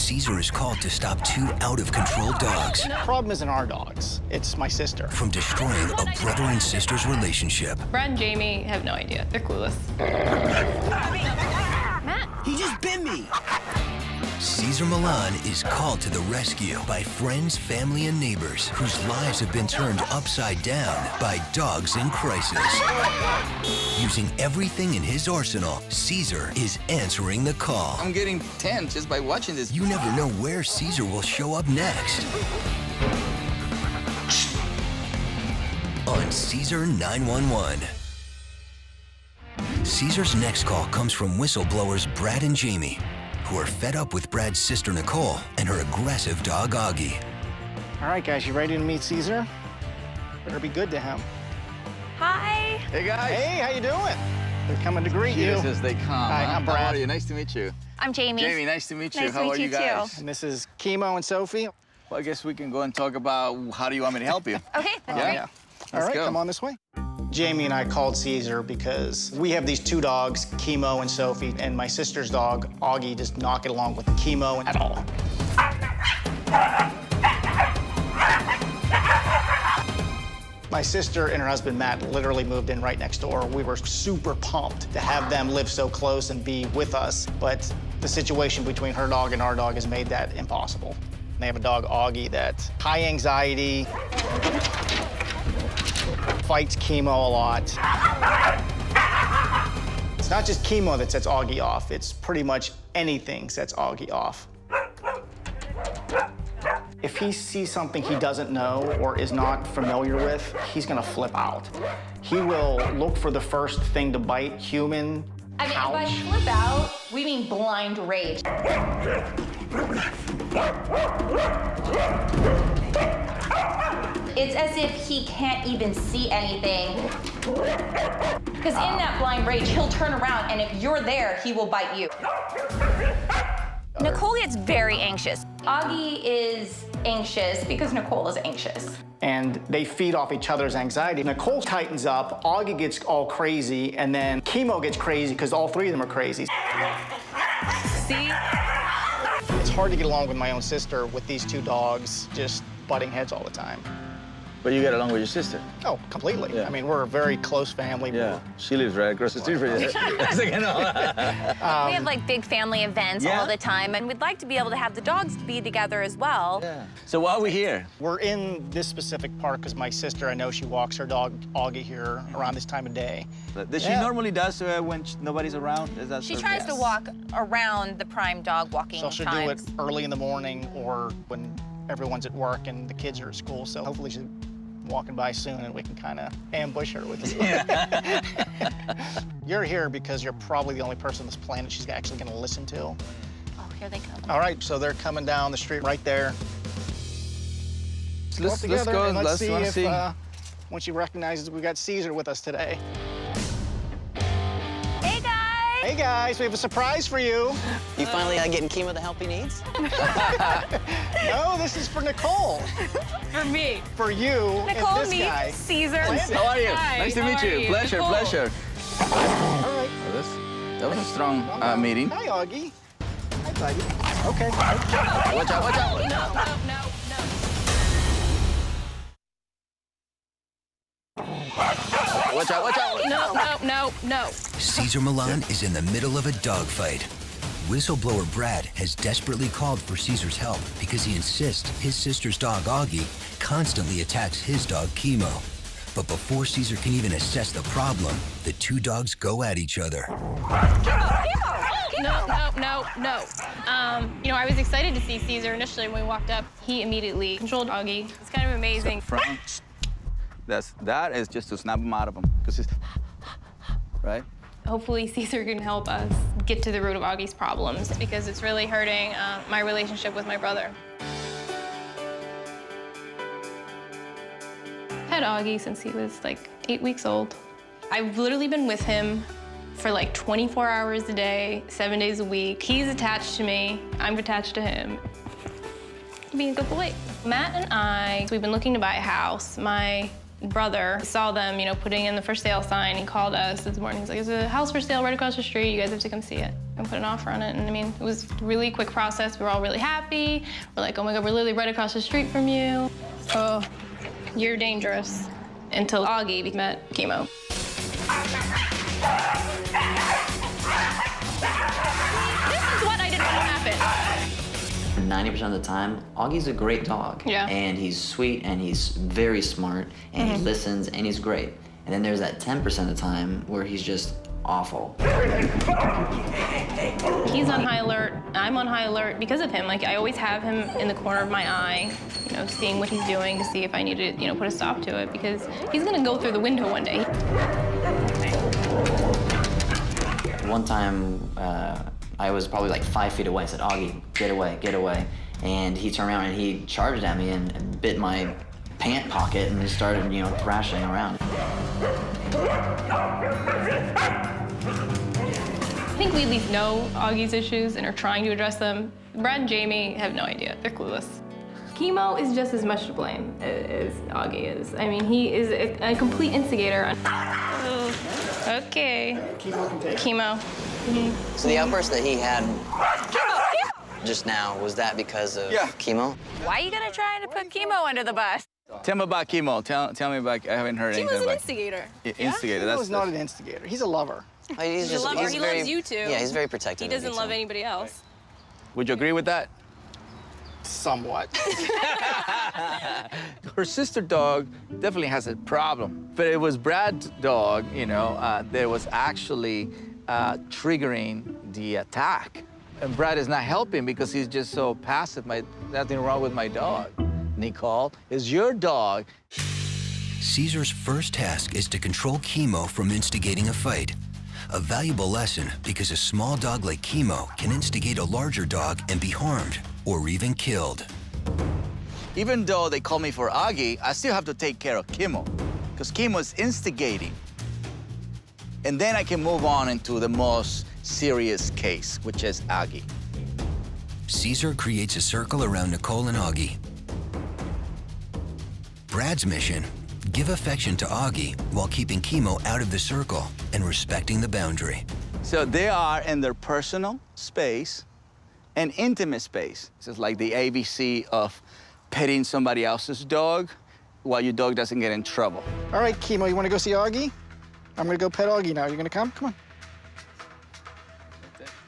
Cesar is called to stop two out-of-control dogs. The problem isn't our dogs, it's my sister. From destroying a brother and sister's relationship. Brad and Jamie have no idea. They're clueless. Matt. He just bit me. Cesar Millan is called to the rescue by friends, family, and neighbors whose lives have been turned upside down by dogs in crisis. Using everything in his arsenal, Cesar is answering the call. I'm getting tense just by watching this. You never know where Cesar will show up next. On Cesar 911. Cesar's next call comes from whistleblowers Brad and Jamie, who are fed up with Brad's sister Nicole and her aggressive dog Augie. All right, guys, you ready to meet Cesar? Better be good to him. Hi. Hey, guys. Hey, how you doing? They're coming to greet you. As they come. Hi, I'm Brad. How are you? Nice to meet you. I'm Jamie. Jamie, nice to meet you. Nice to How meet are you you guys? And this is Chemo and Sophie. Well, I guess we can go and talk about how do you want me to help you? Okay, that's Yeah? great. All Let's right, go. come on this way. Jamie and I called Cesar because we have these two dogs, Chemo and Sophie, and my sister's dog, Augie, does not get along with Chemo at all. My sister and her husband, Matt, literally moved in right next door. We were super pumped to have them live so close and be with us, but the situation between her dog and our dog has made that impossible. They have a dog, Augie, that's high anxiety, fights Chemo a lot. It's not just Chemo that sets Augie off. It's pretty much anything sets Augie off. If he sees something he doesn't know or is not familiar with, he's gonna flip out. He will look for the first thing to bite, human, I mean, couch. by flip out, we mean blind rage. It's as if he can't even see anything. Because in that blind rage, he'll turn around, and if you're there, he will bite you. Nicole gets very anxious. Augie is anxious because Nicole is anxious. And they feed off each other's anxiety. Nicole tightens up, Augie gets all crazy, and then Chemo gets crazy because all three of them are crazy. See? It's hard to get along with my own sister with these two dogs just butting heads all the time. But you get along with your sister. Oh, completely. Yeah. I mean, we're a very close family. Yeah. She lives right across the street from you. I was like, no. We have like big family events Yeah? all the time, and we'd like to be able to have the dogs to be together as well. Yeah. So why are we here? We're in this specific park because my sister, I know she walks her dog, Augie, here around this time of day. Does she Yeah. normally does when nobody's around? Is that She her- tries Yes. to walk around the prime dog walking So she'll times. do it early in the morning or when everyone's at work and the kids are at school. So hopefully she's walking by soon and we can kind of ambush her with this. You're here because you're probably the only person on this planet she's actually going to listen to. Oh, here they come. All right, so they're coming down the street right there. Let's together go. and let's Let's see wanna if see. when she recognizes we got Cesar with us today. Hey, guys! Hey guys, we have a surprise for you. You finally getting Chemo the help he needs? No, this is for Nicole. For me. For you Nicole and this meets guy. Caesar. How are you? Hi, Nice to how meet are you. Pleasure, Nicole. pleasure. All right. That was a strong meeting. Hi, Augie. Hi, buddy. Okay. Watch out, watch out. No. Watch out, watch out. No. Cesar Millan is in the middle of a dogfight. Whistleblower Brad has desperately called for Cesar's help because he insists his sister's dog, Augie, constantly attacks his dog, Chemo. But before Cesar can even assess the problem, the two dogs go at each other. No. You know, I was excited to see Caesar initially when we walked up. He immediately controlled Augie. It's kind of amazing. Front. That is just to snap him out of him. Because it's, right? Hopefully Caesar can help us get to the root of Augie's problems because it's really hurting my relationship with my brother. I've had Augie since he was like 8 weeks old. I've literally been with him for like 24 hours a day, 7 days a week. He's attached to me, I'm attached to him. Being a good boy. Matt and I, we've been looking to buy a house. My brother saw them, you know, putting in the for sale sign. He called us this morning. He's like, there's a house for sale right across the street. You guys have to come see it. and put an offer on it. And I mean, it was a really quick process. We were all really happy. We're like, oh my God, we're literally right across the street from you. Oh, you're dangerous. Until Augie met Chemo. This is what I didn't want to happen. 90% of the time, Augie's a great dog. Yeah. And he's sweet, and he's very smart, and he listens, and he's great. And then there's that 10% of the time where he's just awful. He's on high alert. I'm on high alert because of him. Like, I always have him in the corner of my eye, you know, seeing what he's doing to see if I need to, you know, put a stop to it, because he's gonna go through the window one day. One time, I was probably like 5 feet away. I said, Augie, get away, get away. And he turned around and he charged at me and bit my pant pocket and just started, you know, thrashing around. I think we at least know Augie's issues and are trying to address them. Brad and Jamie have no idea. They're clueless. Chemo is just as much to blame as Augie is. I mean, he is a complete instigator. Okay. Chemo can take. Chemo. So the outburst that he had just now, was that because of Chemo? Why are you gonna try to put Chemo under the bus? Tell me about Chemo. Tell me about, I haven't heard anything Chemo's an about instigator. Instigator, He's not an instigator. He's a lover. Oh, he's He's a lover. He very, loves you too. Yeah, he's very protective. He of you, doesn't love too. anybody else. Would you agree with that? Somewhat. Her sister dog definitely has a problem, but it was Brad's dog, you know, that was actually triggering the attack. And Brad is not helping because he's just so passive. Nothing wrong with my dog. Nicole, is your dog. Cesar's first task is to control Chemo from instigating a fight. A valuable lesson because a small dog like Chemo can instigate a larger dog and be harmed or even killed. Even though they call me for Augie, I still have to take care of Chemo because Chemo is instigating. And then I can move on into the most serious case, which is Augie. Cesar creates a circle around Nicole and Augie. Brad's mission, give affection to Augie while keeping Chemo out of the circle and respecting the boundary. So they are in their personal space and intimate space. This is like the ABC of petting somebody else's dog while your dog doesn't get in trouble. All right, Chemo, you want to go see Augie? I'm going to go pet Augie now. You going to come? Come on.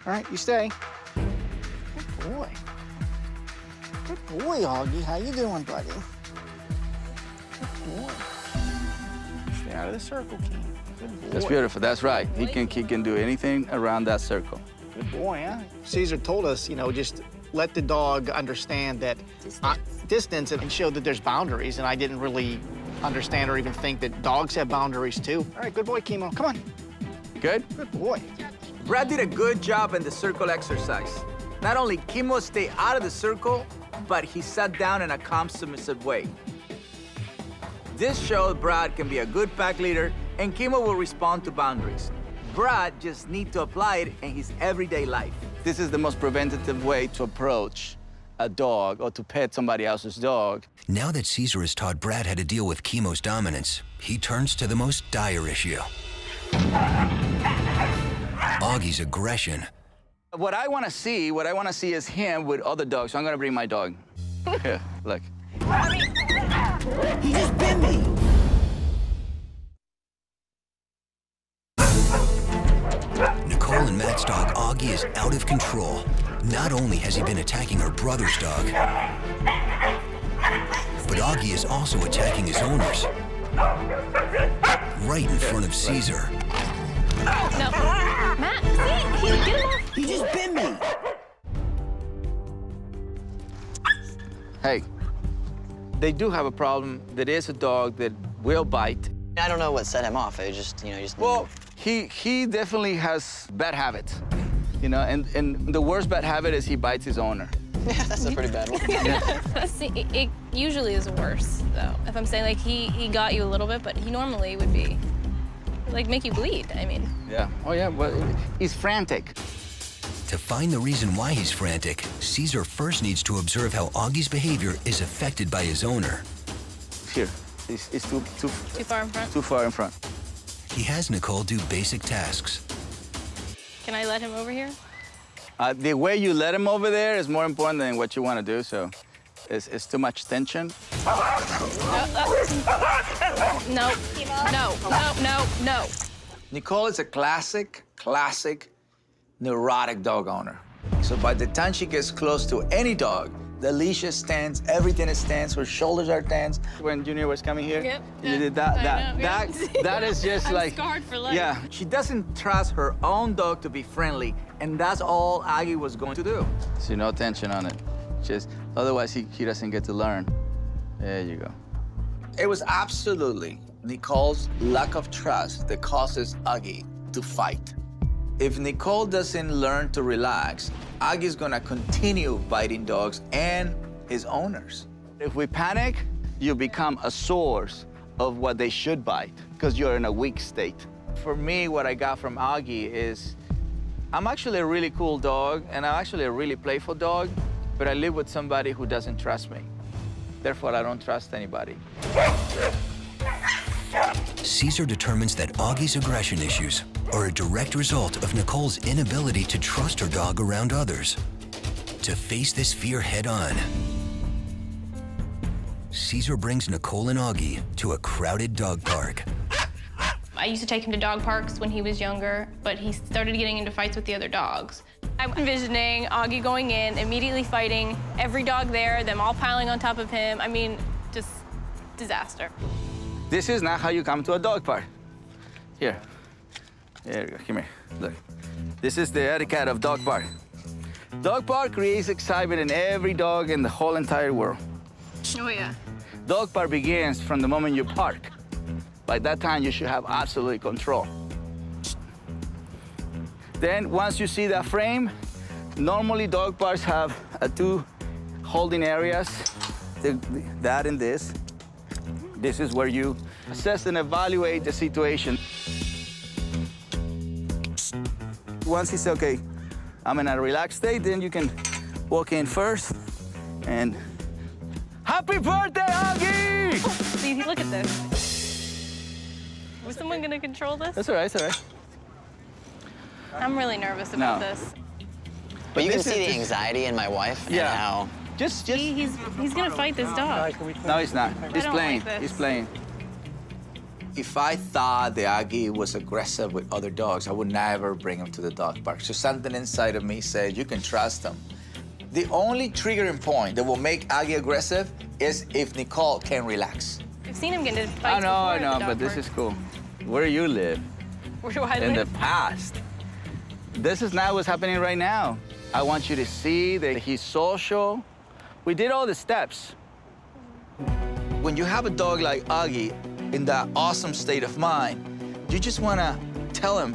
All right, you stay. Good boy. Good boy, Augie. How you doing, buddy? Good boy. Stay out of the circle, Chemo. Good boy. That's beautiful. That's right. He can do anything around that circle. Good boy, huh? Cesar told us, you know, just let the dog understand that distance and show that there's boundaries, and I didn't really understand or even think that dogs have boundaries too. All right, good boy, Chemo. Come on. Good? Good boy. Brad did a good job in the circle exercise. Not only Chemo stayed out of the circle, but he sat down in a calm, submissive way. This showed Brad can be a good pack leader, and Chemo will respond to boundaries. Brad just needs to apply it in his everyday life. This is the most preventative way to approach a dog or to pet somebody else's dog. Now that Cesar has taught Brad how to deal with Chemo's dominance, he turns to the most dire issue. Augie's aggression. What I want to see is him with other dogs. So I'm gonna bring my dog. Here, look. He just bit me. Nicole and Matt's dog, Augie, is out of control. Not only has he been attacking her brother's dog, but Augie is also attacking his owners. Right in front of Cesar. No. Matt, see? Get him off. He just bit me. Hey, they do have a problem. There is a dog that will bite. I don't know what set him off. It just, you know, just. Well, he definitely has bad habits, you know, and the worst bad habit is he bites his owner. Yeah, that's a pretty bad one. See, it usually is worse, though. If I'm saying, like, he got you a little bit, but he normally would be, like, make you bleed, I mean. Yeah, oh yeah, well, he's frantic. To find the reason why he's frantic, Cesar first needs to observe how Augie's behavior is affected by his owner. Here, it's too Too far in front? Too far in front. He has Nicole do basic tasks. Can I let him over here? The way you let him over there is more important than what you want to do, so it's too much tension. No, no. Nicole is a classic neurotic dog owner. So by the time she gets close to any dog, the leash is tense, everything is tense, her shoulders are tense. When Junior was coming here, Yep, you did that. That is just I'm like, scarred for life. yeah. She doesn't trust her own dog to be friendly, and that's all Aggie was going to do. So no tension on it. Just, otherwise he doesn't get to learn. There you go. It was absolutely Nicole's lack of trust that causes Aggie to fight. If Nicole doesn't learn to relax, Aggie's gonna continue biting dogs and his owners. If we panic, you become a source of what they should bite because you're in a weak state. For me, what I got from Aggie is I'm actually a really cool dog and I'm actually a really playful dog, but I live with somebody who doesn't trust me. Therefore, I don't trust anybody. Cesar determines that Augie's aggression issues are a direct result of Nicole's inability to trust her dog around others. To face this fear head-on, Cesar brings Nicole and Augie to a crowded dog park. I used to take him to dog parks when he was younger, but he started getting into fights with the other dogs. I'm envisioning Augie going in, immediately fighting every dog there, them all piling on top of him. I mean, just disaster. This is not how you come to a dog park. Here. There you go. Come here. Look. This is the etiquette of dog park. Dog park creates excitement in every dog in the whole entire world. Oh, yeah. Dog park begins from the moment you park. By that time, you should have absolute control. Then, once you see that frame, normally dog parks have two holding areas, that and this. This is where you assess and evaluate the situation. Once he's okay, I'm in a relaxed state, then you can walk in first and happy birthday, Augie! See, look at this. Was someone gonna control this? That's all right, that's all right. I'm really nervous about No. this. But you can This see is- the anxiety in my wife Yeah. and how Just. He's gonna fight this dog. No, he's not. He's don't playing. like this. He's playing. If I thought the Aggie was aggressive with other dogs, I would never bring him to the dog park. So something inside of me said, you can trust him. The only triggering point that will make Aggie aggressive is if Nicole can relax. I've seen him get into I fights know, before at the but dog this park. is cool. Where you live, Where do I in the live? past. This is not what's happening right now. I want you to see that he's social. We did all the steps. When you have a dog like Augie in that awesome state of mind, you just want to tell him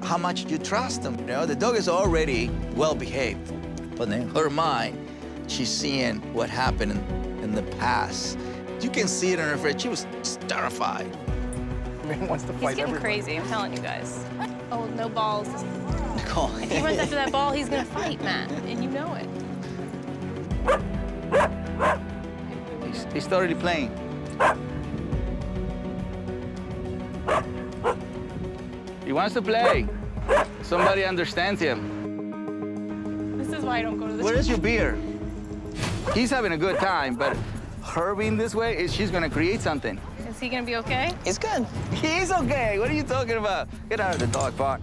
how much you trust him. You know, the dog is already well behaved, but in her mind, she's seeing what happened in the past. You can see it in her face. She was terrified. Man wants to He's fight getting everybody. crazy, I'm telling you guys. Oh, no balls. Nicole. If he runs after that ball, he's gonna fight, Matt, and you know it. He's already playing. He wants to play. Somebody understands him. This is why I don't go to the Where is your beer? He's having a good time, but her being this way, she's gonna create something. Is he gonna be okay? He's good. He's okay. What are you talking about? Get out of the dog park.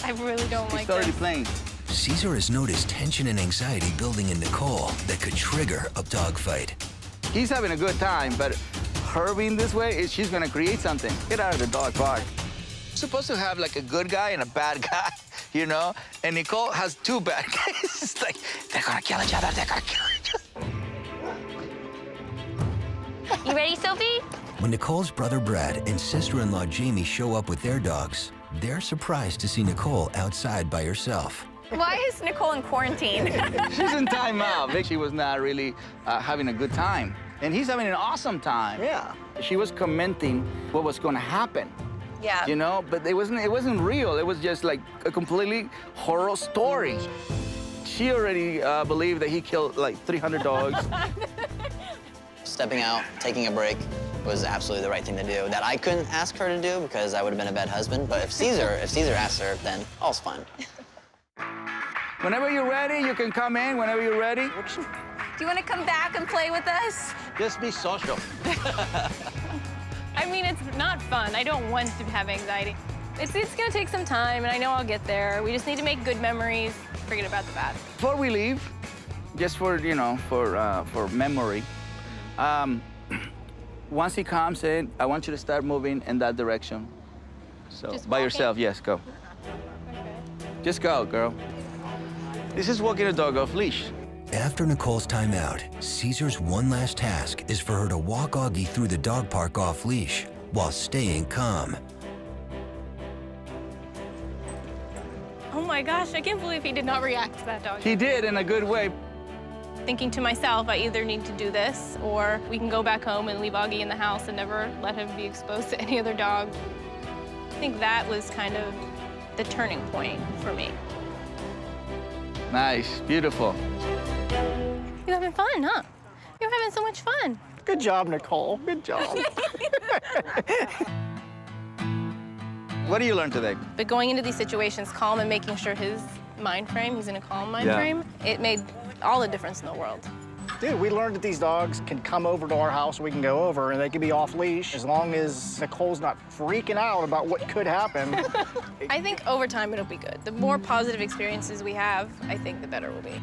I really don't like He's already this. playing. Cesar has noticed tension and anxiety building in Nicole that could trigger a dogfight. He's having a good time, but her being this way, she's gonna create something. Get out of the dog park. You're supposed to have like a good guy and a bad guy, you know? And Nicole has two bad guys. It's like, they're gonna kill each other, they're gonna kill each other. You ready, Sophie? When Nicole's brother Brad and sister-in-law Jamie show up with their dogs, they're surprised to see Nicole outside by herself. Why is Nicole in quarantine? She's in timeout. She was not really having a good time. And he's having an awesome time. Yeah. She was commenting what was gonna happen. Yeah. You know, but it wasn't real. It was just like a completely horror story. She already believed that he killed like 300 dogs. Stepping out, taking a break. was absolutely the right thing to do. That I couldn't ask her to do because I would have been a bad husband. But if Cesar asked her, then all's fine. Whenever you're ready, you can come in. Whenever you're ready. Do you want to come back and play with us? Just be social. I mean, it's not fun. I don't want to have anxiety. It's gonna take some time, and I know I'll get there. We just need to make good memories, forget about the bad. Before we leave, just for, you know, for memory, once he comes in, I want you to start moving in that direction. So, Just by walking? yourself, yes, go. Just go, girl. This is walking a dog off leash. After Nicole's timeout, Cesar's one last task is for her to walk Augie through the dog park off leash while staying calm. Oh my gosh, I can't believe he did not react to that dog. He did in a good way. Thinking to myself, I either need to do this or we can go back home and leave Augie in the house and never let him be exposed to any other dog. I think that was kind of the turning point for me. Nice, beautiful. You're having fun, huh? You're having so much fun. Good job, Nicole. Good job. What did you learn today? But going into these situations calm and making sure his mind frame, he's in a calm mind Yeah. frame, it made all the difference in the world. Dude, we learned that these dogs can come over to our house, we can go over, and they can be off leash as long as Nicole's not freaking out about what could happen. I think over time it'll be good. The more positive experiences we have, I think the better we'll be.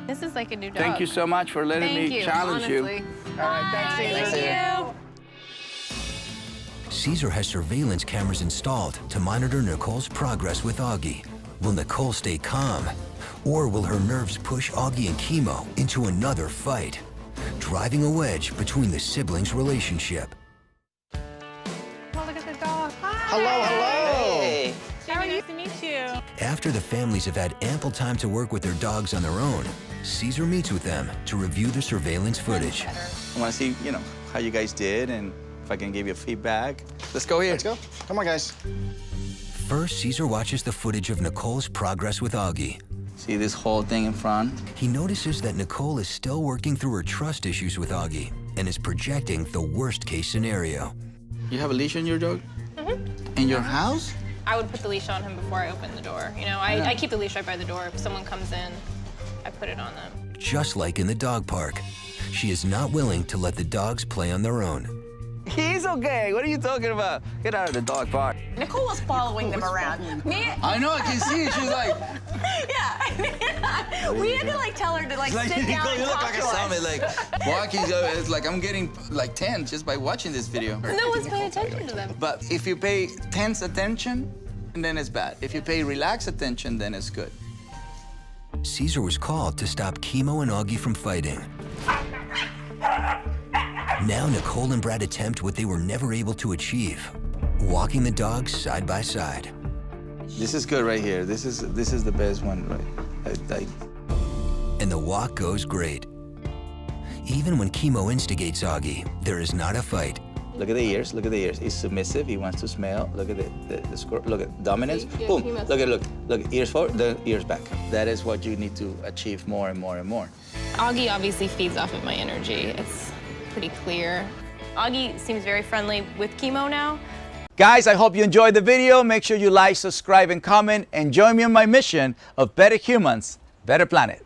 This is like a new dog. Thank you so much for letting Thank me you, challenge honestly. you. All right, thanks, Cesar. Thank you. Cesar has surveillance cameras installed to monitor Nicole's progress with Augie. Will Nicole stay calm? Or will her nerves push Augie and Chemo into another fight, driving a wedge between the siblings' relationship? Oh, look at the dog. Hi. Hello, hello. Hey. Nice to meet you. After the families have had ample time to work with their dogs on their own, Cesar meets with them to review the surveillance footage. I want to see, you know, how you guys did and if I can give you feedback. Let's go here. Let's go. Come on, guys. First, Cesar watches the footage of Nicole's progress with Augie. See this whole thing in front? He notices that Nicole is still working through her trust issues with Augie and is projecting the worst-case scenario. You have a leash on your dog? Mm-hmm. In your house? I would put the leash on him before I open the door. You know, I keep the leash right by the door. If someone comes in, I put it on them. Just like in the dog park, she is not willing to let the dogs play on their own. He's okay. What are you talking about? Get out of the dog park. Nicole was following them around. I know, I can see it. She's like... Yeah. We had to like tell her to like sit down and you look talk like to a us. zombie, like walking. It's like I'm getting like 10 just by watching this video. No one's paying attention to them. But if you pay tense attention, then it's bad. If you pay relaxed attention, then it's good. Cesar was called to stop Chemo and Augie from fighting. Now Nicole and Brad attempt what they were never able to achieve, walking the dogs side by side. This is good right here. This is the best one, right? And the walk goes great. Even when Chemo instigates Augie, there is not a fight. Look at the ears. Look at the ears. He's submissive. He wants to smell. Look at the score. Look at dominance. Yeah, Boom. he must- Look. Ears forward. The ears back. That is what you need to achieve more and more and more. Augie obviously feeds off of my energy. It's pretty clear. Augie seems very friendly with Chemo now. Guys, I hope you enjoyed the video. Make sure you like, subscribe, and comment, and join me on my mission of better humans, better planet.